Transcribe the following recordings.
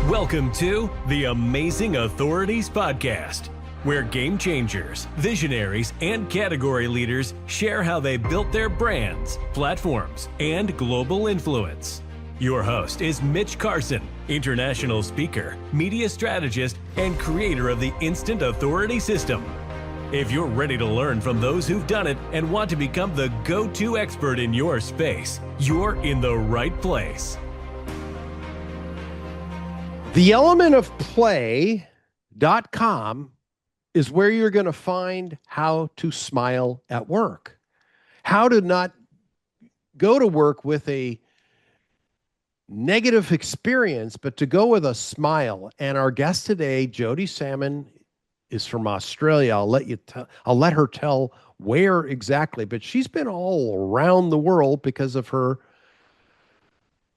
Welcome to the Amazing Authorities Podcast, where game changers, visionaries, and category leaders share how they built their brands, platforms, and global influence. Your host is Mitch Carson, international speaker, media strategist, and creator of the Instant Authority System. If you're ready to learn from those who've done it and want to become the go-to expert in your space, you're in the right place. TheElementOfPlay.com is where you're going to find how to smile at work, how to not go to work with a negative experience, but to go with a smile. And our guest today, Jodi Salmond, is from Australia. I'll let her tell where exactly, but she's been all around the world because of her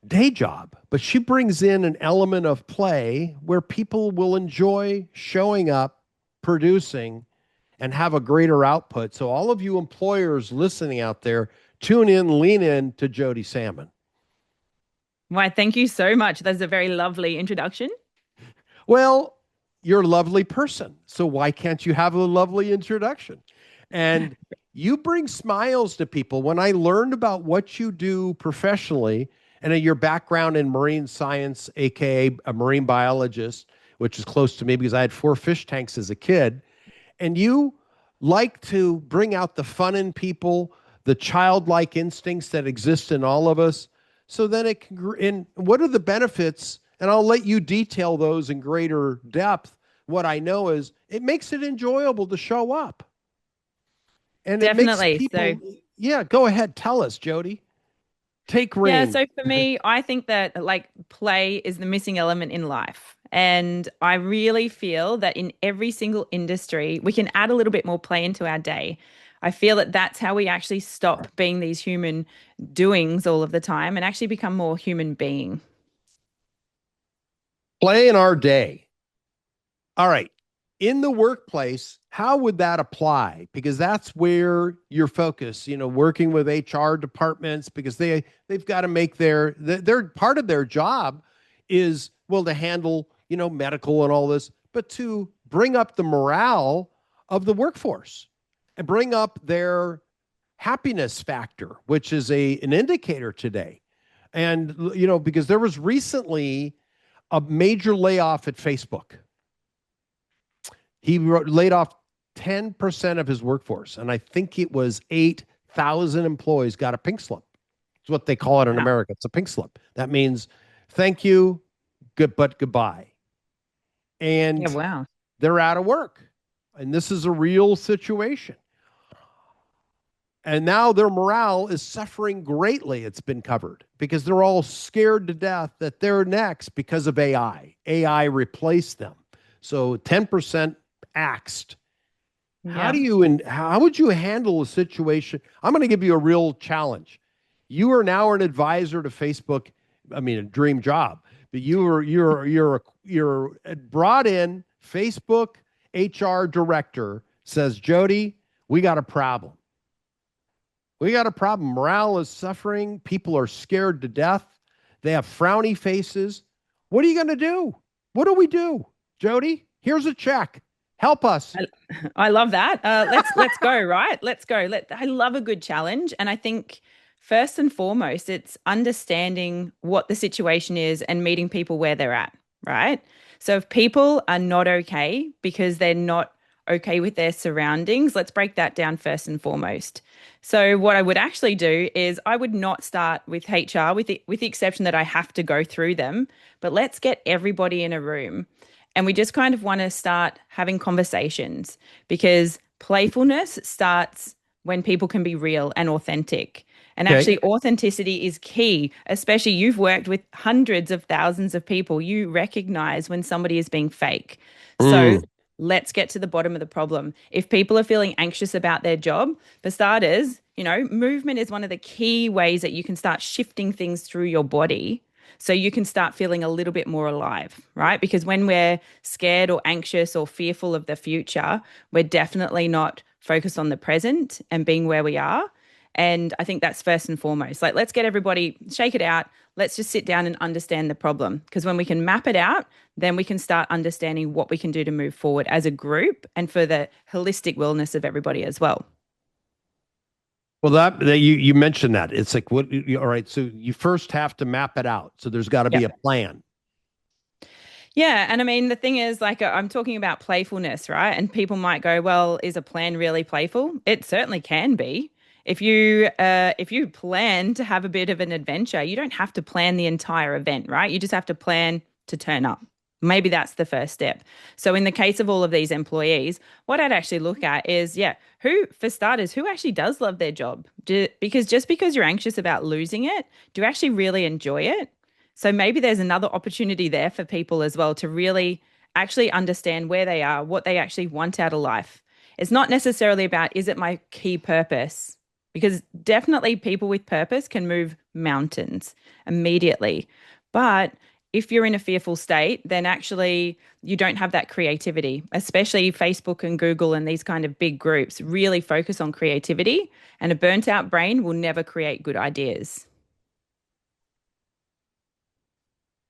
day job. But she brings in an element of play where people will enjoy showing up, producing, and have a greater output. So all of you employers listening out there, tune in, lean in to Jodi Salmond. Why, thank you so much. That's a very lovely introduction. Well, you're a lovely person, so why can't you have a lovely introduction? And you bring smiles to people. When I learned about what you do professionally and your background in marine science, aka a marine biologist, which is close to me because I had 4 fish tanks as a kid, and you like to bring out the fun in people, the childlike instincts that exist in all of us, so then it can. And what are the benefits? And I'll let you detail those in greater depth. What I know is it makes it enjoyable to show up. And definitely. It makes people, yeah, go ahead. Tell us, Jodi. Take reign. Yeah, so for me, I think that play is the missing element in life. And I really feel that in every single industry, we can add a little bit more play into our day. I feel that that's how we actually stop being these human doings all of the time and actually become more human being. Play in our day. All right. In the workplace, how would that apply? Because that's where you're focused, working with HR departments, because they've got to make their part of their job is, well, to handle, medical and all this, but to bring up the morale of the workforce and bring up their happiness factor, which is an indicator today. And, because there was recently a major layoff at Facebook. He laid off 10% of his workforce, and I think it was 8,000 employees got a pink slip. It's what they call it in America. It's a pink slip. That means thank you, but goodbye. And they're out of work. And this is a real situation. And now their morale is suffering greatly, it's been covered, because they're all scared to death that they're next because of AI. AI replaced them. So 10% axed. Yeah. How would you handle a situation? I'm going to give you a real challenge. You are now an advisor to Facebook. I mean, a dream job, but you're brought in. Facebook HR director says, Jodi, we got a problem. We got a problem. Morale is suffering. People are scared to death. They have frowny faces. What are you going to do? What do we do? Jodi, here's a check. Help us. I love that. Let's go, right? Let's go. I love a good challenge. And I think first and foremost, it's understanding what the situation is and meeting people where they're at, right? So if people are not okay because they're not okay with their surroundings, let's break that down first and foremost. So what I would actually do is I would not start with HR with the exception that I have to go through them, but let's get everybody in a room. And we just kind of want to start having conversations, because playfulness starts when people can be real and authentic. And actually authenticity is key, especially you've worked with hundreds of thousands of people. You recognize when somebody is being fake. So let's get to the bottom of the problem. If people are feeling anxious about their job, for starters, movement is one of the key ways that you can start shifting things through your body. So you can start feeling a little bit more alive, right? Because when we're scared or anxious or fearful of the future, we're definitely not focused on the present and being where we are. And I think that's first and foremost. Let's get everybody, shake it out. let's just sit down and understand the problem. Because when we can map it out, then we can start understanding what we can do to move forward as a group and for the holistic wellness of everybody as well. Well, that you mentioned that. It's like, all right, so you first have to map it out. So there's got to be a plan. Yeah. And I mean, the thing is, like, I'm talking about playfulness, right? And people might go, well, is a plan really playful? It certainly can be. If you plan to have a bit of an adventure, you don't have to plan the entire event, right? You just have to plan to turn up. Maybe that's the first step. So in the case of all of these employees, what I'd actually look at is, for starters, who actually does love their job? Because just because you're anxious about losing it, do you actually really enjoy it? So maybe there's another opportunity there for people as well to really actually understand where they are, what they actually want out of life. It's not necessarily about, is it my key purpose? Because definitely people with purpose can move mountains immediately. But if you're in a fearful state, then actually you don't have that creativity, especially Facebook and Google and these kind of big groups really focus on creativity, and a burnt out brain will never create good ideas.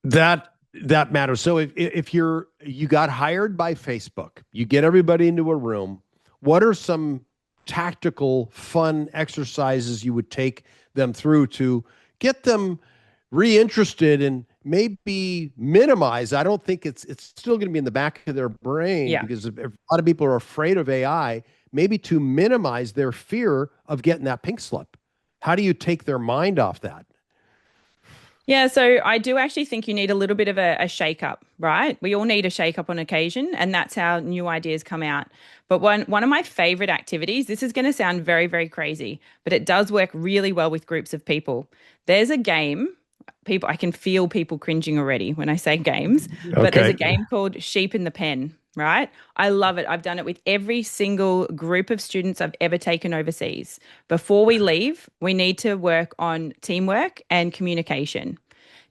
That matters. So if you got hired by Facebook, you get everybody into a room, what are some tactical, fun exercises you would take them through to get them reinterested and maybe minimize? I don't think it's still going to be in the back of their brain because a lot of people are afraid of AI, maybe to minimize their fear of getting that pink slip. How do you take their mind off that? Yeah, so I do actually think you need a little bit of a shake-up, right? We all need a shake-up on occasion, and that's how new ideas come out. But one of my favorite activities, this is going to sound very, very crazy, but it does work really well with groups of people. There's a game, I can feel people cringing already when I say games, but there's a game called Sheep in the Pen, right? I love it. I've done it with every single group of students I've ever taken overseas. Before we leave, we need to work on teamwork and communication.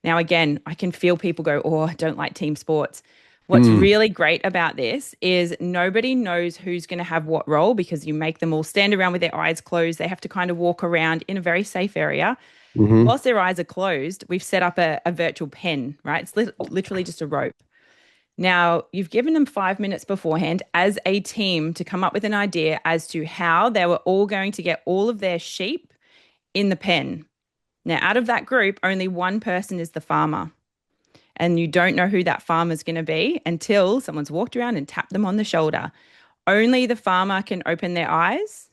Now, again, I can feel people go, oh, I don't like team sports. What's really great about this is nobody knows who's going to have what role, because you make them all stand around with their eyes closed. They have to kind of walk around in a very safe area. Whilst their eyes are closed, we've set up a virtual pen, right? It's literally just a rope. Now, you've given them 5 minutes beforehand as a team to come up with an idea as to how they were all going to get all of their sheep in the pen. Now, out of that group, only one person is the farmer. And you don't know who that farmer is going to be until someone's walked around and tapped them on the shoulder. Only the farmer can open their eyes,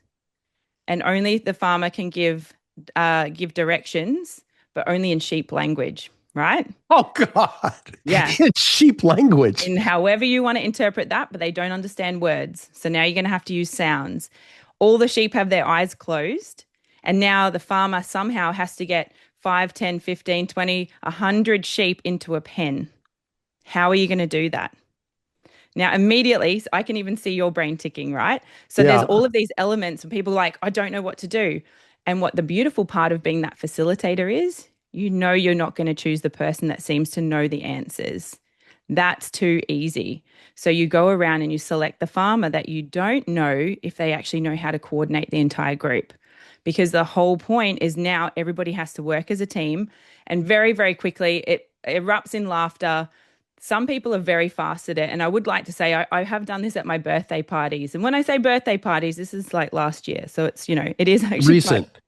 and only the farmer can give directions, but only in sheep language. Right? Oh, God. Yeah. It's sheep language. In however you want to interpret that, but they don't understand words. So now you're going to have to use sounds. All the sheep have their eyes closed. And now the farmer somehow has to get 5, 10, 15, 20, 100 sheep into a pen. How are you going to do that? Now, immediately, I can even see your brain ticking, right? So there's all of these elements and people are like, I don't know what to do. And what the beautiful part of being that facilitator is, you know you're not going to choose the person that seems to know the answers. That's too easy. So you go around and you select the farmer that you don't know if they actually know how to coordinate the entire group. Because the whole point is now everybody has to work as a team, and very, very quickly it erupts in laughter. Some people are very fast at it. And I would like to say I have done this at my birthday parties. And when I say birthday parties, this is like last year. So it's, it is actually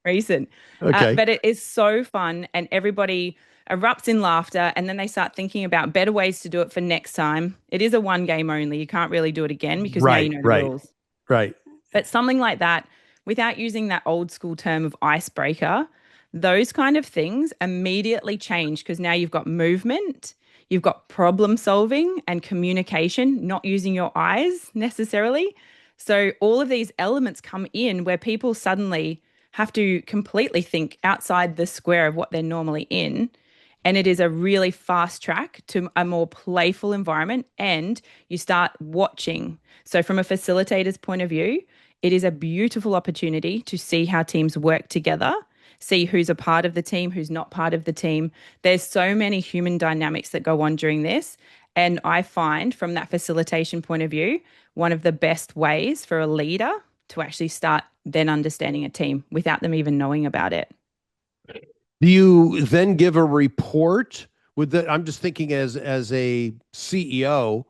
recent. Okay. But it is so fun, and everybody erupts in laughter, and then they start thinking about better ways to do it for next time. It is a one game only. You can't really do it again because now you know the rules. Right. But something like that, without using that old school term of icebreaker, those kind of things immediately change, because now you've got movement, you've got problem solving and communication, not using your eyes necessarily. So all of these elements come in where people suddenly have to completely think outside the square of what they're normally in. And it is a really fast track to a more playful environment, and you start watching. So from a facilitator's point of view, it is a beautiful opportunity to see how teams work together, see who's a part of the team, who's not part of the team. There's so many human dynamics that go on during this. And I find from that facilitation point of view, one of the best ways for a leader to actually start then understanding a team without them even knowing about it. Do you then give a report with the, I'm just thinking as a CEO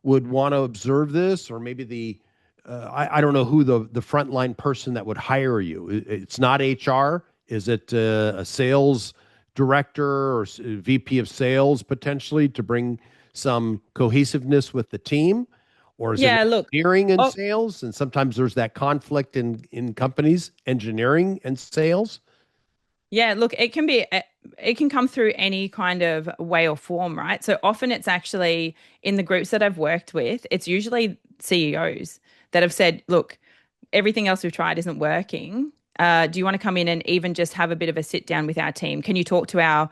would want to observe this, or maybe I don't know who the frontline person that would hire you. It's not HR. Is it a sales director or VP of sales potentially to bring some cohesiveness with the team? Or is it Yeah, look. engineering and Oh, sales? And sometimes there's that conflict in companies, engineering and sales. yeah, look, it can come through any kind of way or form, right? So often it's actually in the groups that I've worked with, it's usually CEOs that have said, look, everything else we've tried isn't working. Do you want to come in and even just have a bit of a sit down with our team? Can you talk to our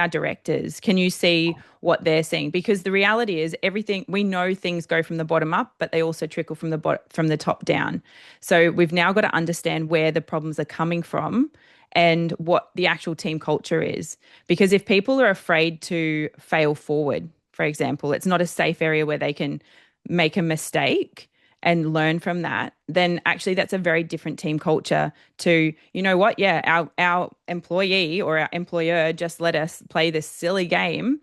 directors? Can you see what they're seeing? Because the reality is everything we know things go from the bottom up, but they also trickle from the top down. So we've now got to understand where the problems are coming from and what the actual team culture is. Because if people are afraid to fail forward, for example, it's not a safe area where they can make a mistake and learn from that, then actually that's a very different team culture to, you know what, yeah, our employee or our employer just let us play this silly game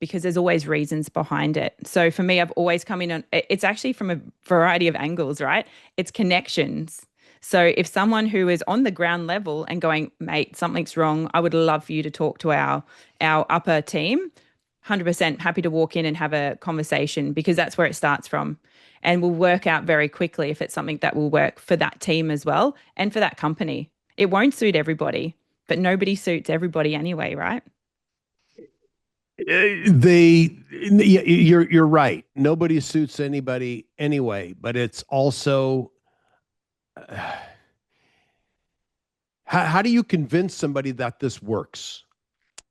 because there's always reasons behind it. So for me, I've always come in on it's actually from a variety of angles, right? It's connections. So if someone who is on the ground level and going, mate, something's wrong, I would love for you to talk to our upper team. 100% happy to walk in and have a conversation because that's where it starts from. And we'll work out very quickly if it's something that will work for that team as well and for that company. It won't suit everybody, but nobody suits everybody anyway, right? You're right. Nobody suits anybody anyway, but it's also how do you convince somebody that this works?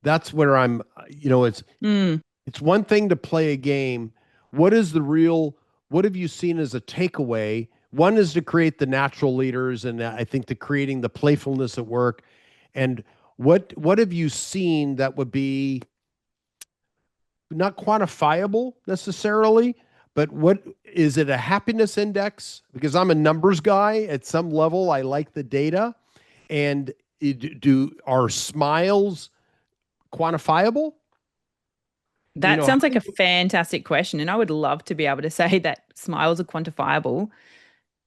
That's where Mm. it's one thing to play a game. What is the real, what have you seen as a takeaway? One is to create the natural leaders, and I think the creating the playfulness at work. And what have you seen that would be not quantifiable necessarily, but what is it, a happiness index? Because I'm a numbers guy at some level. I like the data. And do are smiles quantifiable? You That know, how sounds like do a fantastic question. And I would love to be able to say that smiles are quantifiable.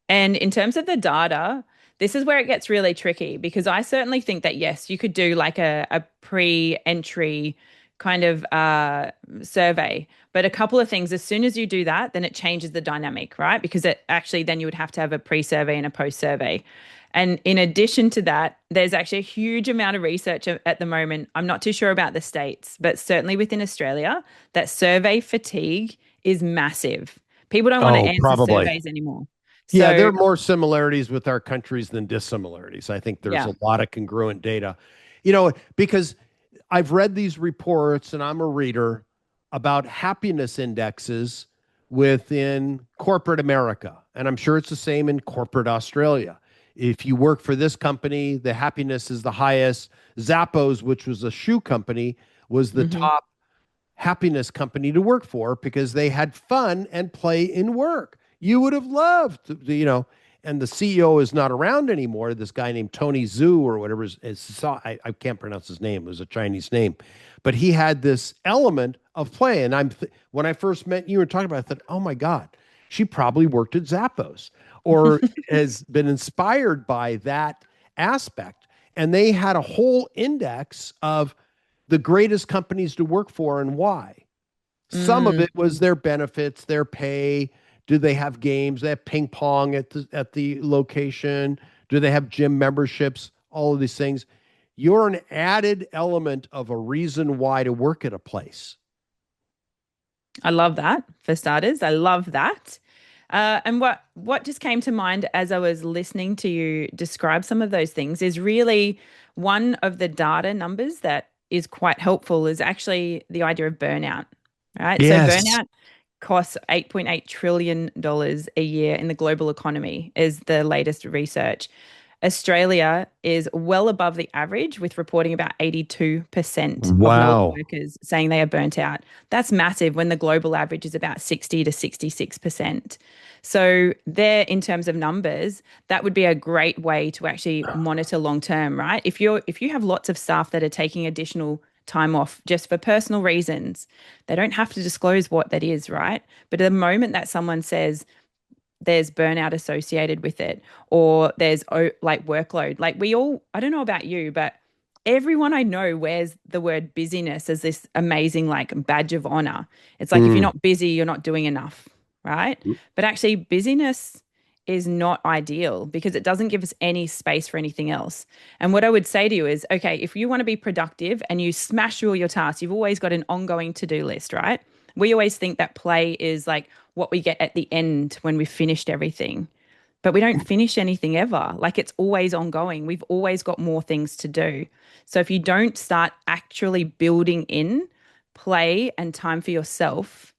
And in terms of the data, this is where it gets really tricky because I certainly think that, yes, you could do like a pre-entry kind of survey. But a couple of things, as soon as you do that, then it changes the dynamic, right? Because it actually then you would have to have a pre-survey and a post-survey. And in addition to that, there's actually a huge amount of research at the moment. I'm not too sure about the States, but certainly within Australia, that survey fatigue is massive. People don't want to Oh, answer probably. surveys anymore. Yeah, there So, are more similarities with our countries than dissimilarities. I think there's yeah. a lot of congruent data. Because I've read these reports and I'm a reader about happiness indexes within corporate America. And I'm sure it's the same in corporate Australia. If you work for this company, the happiness is the highest. Zappos, which was a shoe company, was the Hmm. top happiness company to work for because they had fun and play in work. You would have loved, and the CEO is not around anymore. This guy named Tony Zhu or whatever I can't pronounce his name. It was a Chinese name, but he had this element of play. And when I first met you were talking about, it, I thought, oh my God, she probably worked at Zappos or has been inspired by that aspect. And they had a whole index of the greatest companies to work for and why. Some of Mm. it was their benefits, their pay. Do they have games? They have ping pong at the location. Do they have gym memberships? All of these things. You're an added element of a reason why to work at a place. I love that for starters. I love that. And what just came to mind as I was listening to you describe some of those things is really one of the data numbers that is quite helpful is actually the idea of burnout. Right. So Yes. burnout costs $8.8 trillion a year in the global economy is the latest research. Australia is well above the average, with reporting about 82% of knowledge Wow. workers saying they are burnt out. That's massive when the global average is about 60 to 66%. So there, in terms of numbers, that would be a great way to actually monitor long term, right? If you have lots of staff that are taking additional time off just for personal reasons, they don't have to disclose what that is, right? But the moment that someone says, there's burnout associated with it, or there's like workload, like we all, I don't know about you, but everyone I know wears the word busyness as this amazing like badge of honor. It's like if you're Mm. not busy, you're not doing enough, right? But actually busyness is not ideal because it doesn't give us any space for anything else. And what I would say to you is, okay, if you want to be productive and you smash through all your tasks, you've always got an ongoing to-do list, right? We always think that play is like what we get at the end when we've finished everything. But we don't finish anything ever. Like it's always ongoing. We've always got more things to do. So if you don't start actually building in play and time for yourself,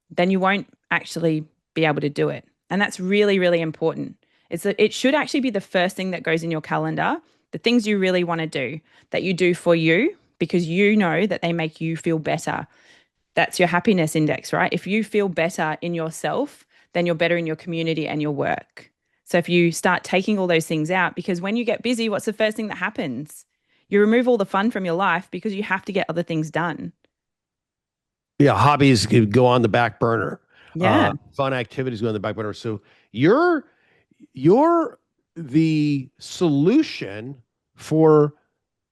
then you won't actually be able to do it. And that's really, really important. It should actually be the first thing that goes in your calendar, the things you really want to do, that you do for you because you know that they make you feel better. That's your happiness index, right? If you feel better in yourself, then you're better in your community and your work. So if you start taking all those things out, because when you get busy, what's the first thing that happens? You remove all the fun from your life because you have to get other things done. Yeah, hobbies could go on the back burner. Yeah. Fun activities go on the back burner. So you're the solution for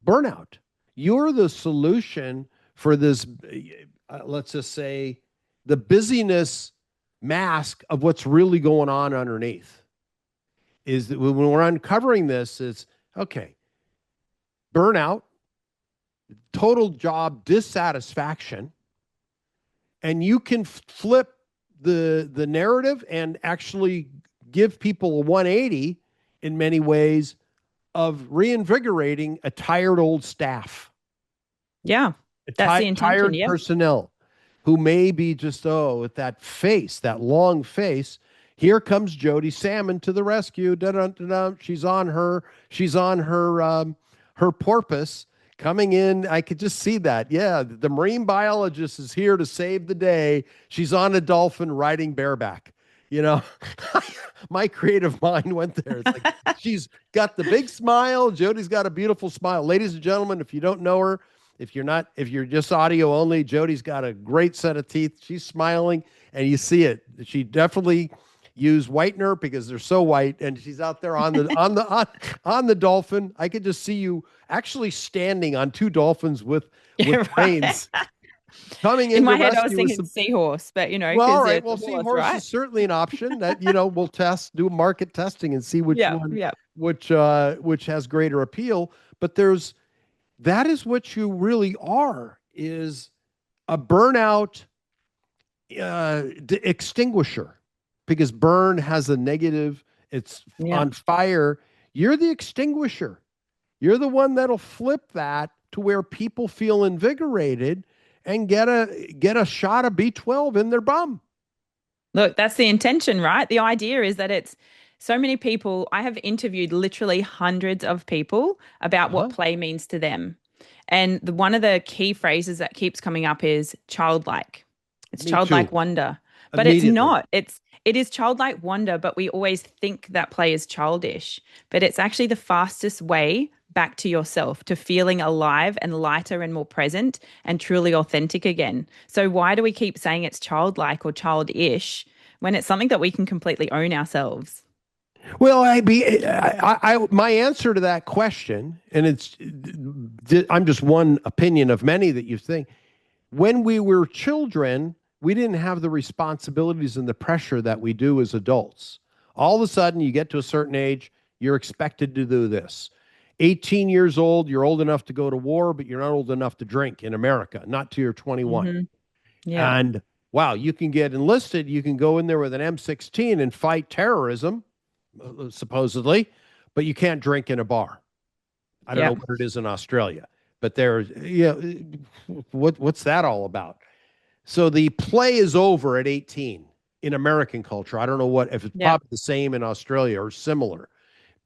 burnout. You're the solution for this, let's just say, the busyness mask of what's really going on underneath. Is that when we're uncovering this, it's okay, burnout, total job dissatisfaction, and you can flip the narrative and actually give people a 180 in many ways of reinvigorating a tired old staff. Yeah. That's the intention. Tired Yeah. personnel who may be just, with that face, that long face. Here comes Jodi Salmond to the rescue. Da-dun-dun-dun. She's on her porpoise coming in. I could just see that. Yeah, the marine biologist is here to save the day. She's on a dolphin riding bareback. You know, my creative mind went there. It's like she's got the big smile. Jodi's got a beautiful smile. Ladies and gentlemen, if you don't know her, if you're just audio only, Jodi's got a great set of teeth. She's smiling and you see it. She definitely used whitener because they're so white, and she's out there on the dolphin. I could just see you actually standing on two dolphins with planes. Coming in my head, I was rescue thinking seahorse, but well, all right. Well, horse, seahorse right? is certainly an option that we'll do market testing and see which one, which has greater appeal. But that is what you really are, is a burnout extinguisher, because burn has a negative. It's on fire. You're the extinguisher. You're the one that'll flip that to where people feel invigorated and get a shot of B12 in their bum. Look, that's the intention, right? The idea is that it's so many people. I have interviewed literally hundreds of people about what play means to them. And one of the key phrases that keeps coming up is childlike. It's childlike wonder. But it's not. It is childlike wonder, but we always think that play is childish. But it's actually the fastest way back to yourself, to feeling alive and lighter and more present and truly authentic again. So why do we keep saying it's childlike or childish when it's something that we can completely own ourselves? Well, my answer to that question, and I'm just one opinion of many that you think, when we were children, we didn't have the responsibilities and the pressure that we do as adults. All of a sudden, you get to a certain age, you're expected to do this. 18 years old, you're old enough to go to war, but you're not old enough to drink in America, not till you're 21. Mm-hmm. Yeah. And wow, you can get enlisted. You can go in there with an M16 and fight terrorism, supposedly, but you can't drink in a bar. I don't know what it is in Australia, but what's that all about? So the play is over at 18 in American culture. I don't know if it's probably the same in Australia or similar,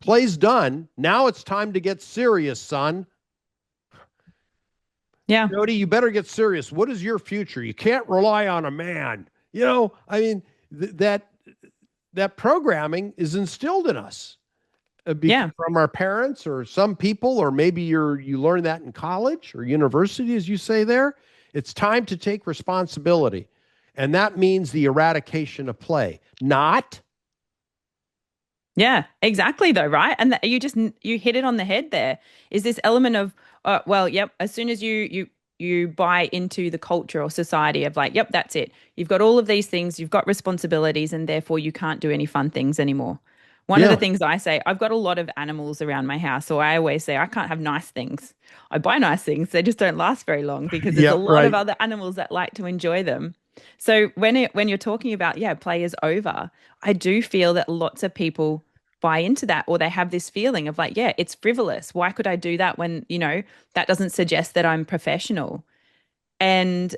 Play's done. Now it's time to get serious, son. Yeah. Jodi, you better get serious. What is your future? You can't rely on a man. I mean, that programming is instilled in us from our parents or some people, or maybe you learn that in college or university, as you say there. It's time to take responsibility. And that means the eradication of play, not. Yeah, exactly though, right? And you hit it on the head there. Is this element of, as soon as you buy into the culture or society of like, yep, that's it. You've got all of these things, you've got responsibilities, and therefore you can't do any fun things anymore. One of the things I say, I've got a lot of animals around my house, so I always say I can't have nice things. I buy nice things, they just don't last very long because there's a lot of other animals that like to enjoy them. So when you're talking about, play is over, I do feel that lots of people buy into that, or they have this feeling of like, it's frivolous. Why could I do that when, that doesn't suggest that I'm professional? And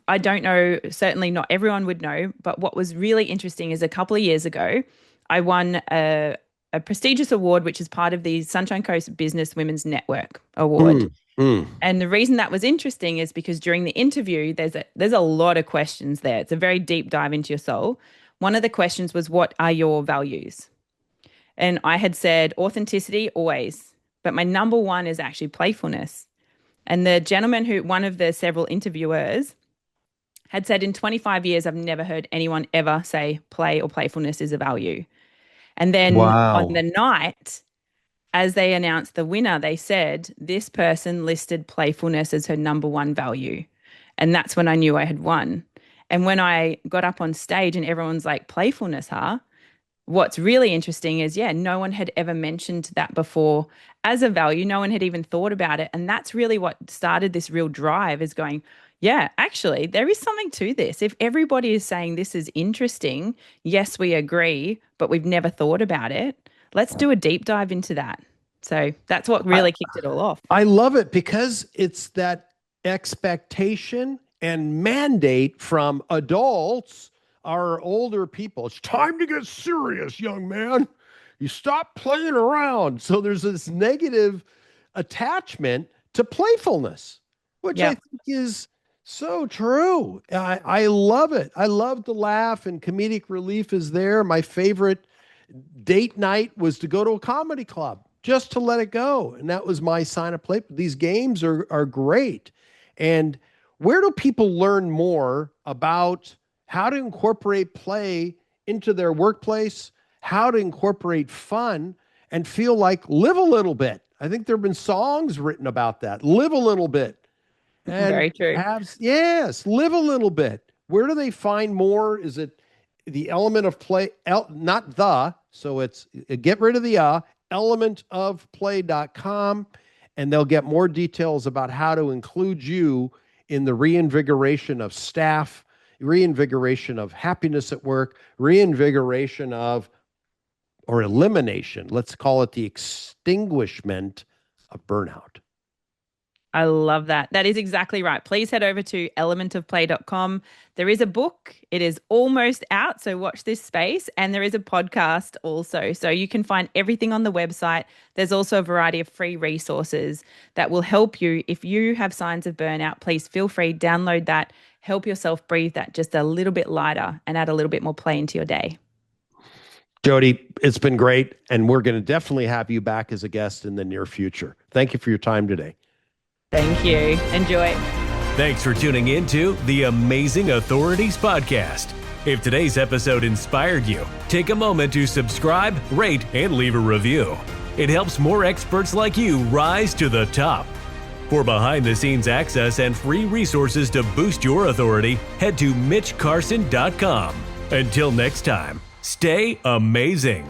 I don't know, certainly not everyone would know, but what was really interesting is a couple of years ago, I won a prestigious award, which is part of the Sunshine Coast Business Women's Network Award. And the reason that was interesting is because during the interview, there's a lot of questions there. It's a very deep dive into your soul. One of the questions was, what are your values? And I had said authenticity, always. But my number one is actually playfulness. And the gentleman one of the several interviewers, had said, in 25 years, I've never heard anyone ever say play or playfulness is a value. And then on the night, as they announced the winner, they said this person listed playfulness as her number one value. And that's when I knew I had won. And when I got up on stage and everyone's like, playfulness, huh? What's really interesting is, no one had ever mentioned that before as a value. No one had even thought about it. And that's really what started this real drive, is going, actually, there is something to this. If everybody is saying this is interesting, yes, we agree, but we've never thought about it. Let's do a deep dive into that. So that's what really kicked it all off. I love it because it's that expectation and mandate from adults, our older people. It's time to get serious, young man. You stop playing around. So there's this negative attachment to playfulness, which I think is so true. I love it. I love to laugh, and comedic relief is there. My favorite date night was to go to a comedy club just to let it go. And that was my sign of play. These games are great. And where do people learn more about how to incorporate play into their workplace, how to incorporate fun and feel like live a little bit? I think there have been songs written about that. Live a little bit. And very true. Live a little bit. Where do they find more? Is it the element of play, not the, so it's get rid of the elementofplay.com, and they'll get more details about how to include you in the reinvigoration of staff, reinvigoration of happiness at work, reinvigoration of, or elimination, let's call it the extinguishment of burnout. I love that. That is exactly right. Please head over to elementofplay.com. There is a book. It is almost out, so watch this space. And there is a podcast also. So you can find everything on the website. There's also a variety of free resources that will help you. If you have signs of burnout, please feel free, download that, help yourself breathe that just a little bit lighter and add a little bit more play into your day. Jodi, it's been great. And we're going to definitely have you back as a guest in the near future. Thank you for your time today. Thank you. Enjoy. Thanks for tuning in to the Amazing Authorities Podcast. If today's episode inspired you, take a moment to subscribe, rate, and leave a review. It helps more experts like you rise to the top. For behind-the-scenes access and free resources to boost your authority, head to mitchcarson.com. Until next time, stay amazing.